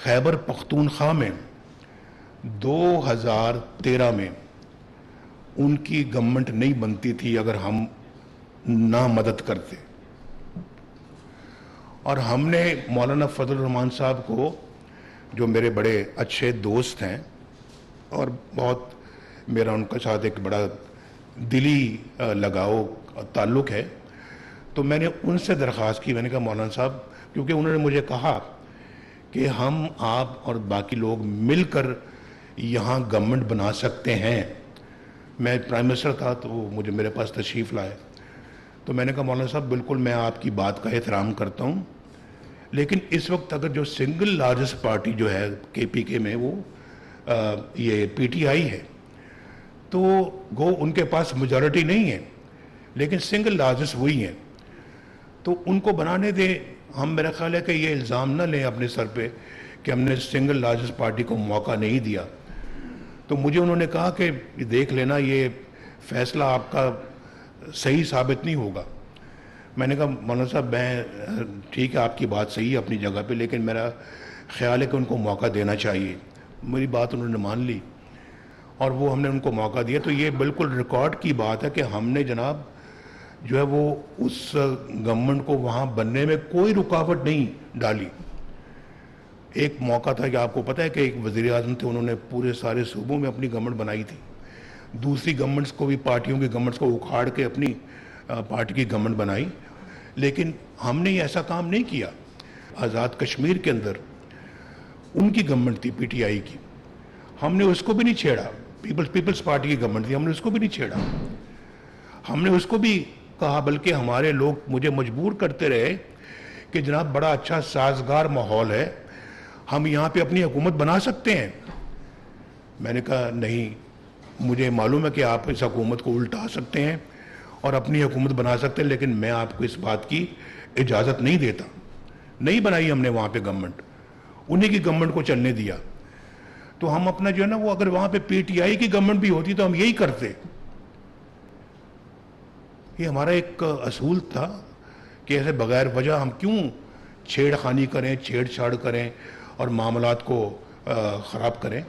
خیبر پختونخوا میں 2013 میں ان کی گورنمنٹ نہیں بنتی تھی اگر ہم نہ مدد کرتے. اور ہم نے مولانا فضل الرحمان صاحب کو، جو میرے بڑے اچھے دوست ہیں اور بہت میرا ان کے ساتھ ایک بڑا دلی لگاؤ تعلق ہے، تو میں نے ان سے درخواست کی. میں نے کہا مولانا صاحب، کیونکہ انہوں نے مجھے کہا کہ ہم آپ اور باقی لوگ مل کر یہاں گورنمنٹ بنا سکتے ہیں. میں پرائم منسٹر تھا تو وہ مجھے میرے پاس تشریف لائے، تو میں نے کہا مولانا صاحب بالکل میں آپ کی بات کا احترام کرتا ہوں، لیکن اس وقت اگر جو سنگل لارجسٹ پارٹی جو ہے کے پی کے میں وہ یہ پی ٹی آئی ہے، تو گو ان کے پاس میجورٹی نہیں ہے لیکن سنگل لارجسٹ وہی ہیں، تو ان کو بنانے دیں. ہم میرا خیال ہے کہ یہ الزام نہ لیں اپنے سر پہ کہ ہم نے سنگل لارجسٹ پارٹی کو موقع نہیں دیا. تو مجھے انہوں نے کہا کہ دیکھ لینا یہ فیصلہ آپ کا صحیح ثابت نہیں ہوگا. میں نے کہا مولانا صاحب میں ٹھیک ہے آپ کی بات صحیح ہے اپنی جگہ پہ، لیکن میرا خیال ہے کہ ان کو موقع دینا چاہیے. میری بات انہوں نے مان لی اور وہ ہم نے ان کو موقع دیا. تو یہ بالکل ریکارڈ کی بات ہے کہ ہم نے جناب جو ہے وہ اس گورنمنٹ کو وہاں بننے میں کوئی رکاوٹ نہیں ڈالی. ایک موقع تھا کہ آپ کو پتہ ہے کہ ایک وزیر اعظم تھے، انہوں نے پورے سارے صوبوں میں اپنی گورنمنٹ بنائی تھی. دوسری گورنمنٹس کو بھی، پارٹیوں کی گورنمنٹس کو اکھاڑ کے اپنی پارٹی کی گورنمنٹ بنائی، لیکن ہم نے ایسا کام نہیں کیا. آزاد کشمیر کے اندر ان کی گورنمنٹ تھی پی ٹی آئی کی، ہم نے اس کو بھی نہیں چھیڑا. پیپلز پارٹی کی گورنمنٹ تھی، ہم نے اس کو بھی نہیں چھیڑا. ہم نے اس کو بھی کہا، بلکہ ہمارے لوگ مجھے مجبور کرتے رہے کہ جناب بڑا اچھا سازگار ماحول ہے، ہم یہاں پہ اپنی حکومت بنا سکتے ہیں. میں نے کہا نہیں، مجھے معلوم ہے کہ آپ اس حکومت کو الٹا سکتے ہیں اور اپنی حکومت بنا سکتے ہیں، لیکن میں آپ کو اس بات کی اجازت نہیں دیتا. نہیں بنائی ہم نے وہاں پہ گورنمنٹ، انہی کی گورنمنٹ کو چلنے دیا. تو ہم اپنا جو ہے نا وہ، اگر وہاں پہ پی ٹی آئی کی گورنمنٹ بھی ہوتی تو ہم یہی کرتے. یہ ہمارا ایک اصول تھا کہ ایسے بغیر وجہ ہم کیوں چھیڑ خانی کریں، چھیڑ چھاڑ کریں اور معاملات کو خراب کریں.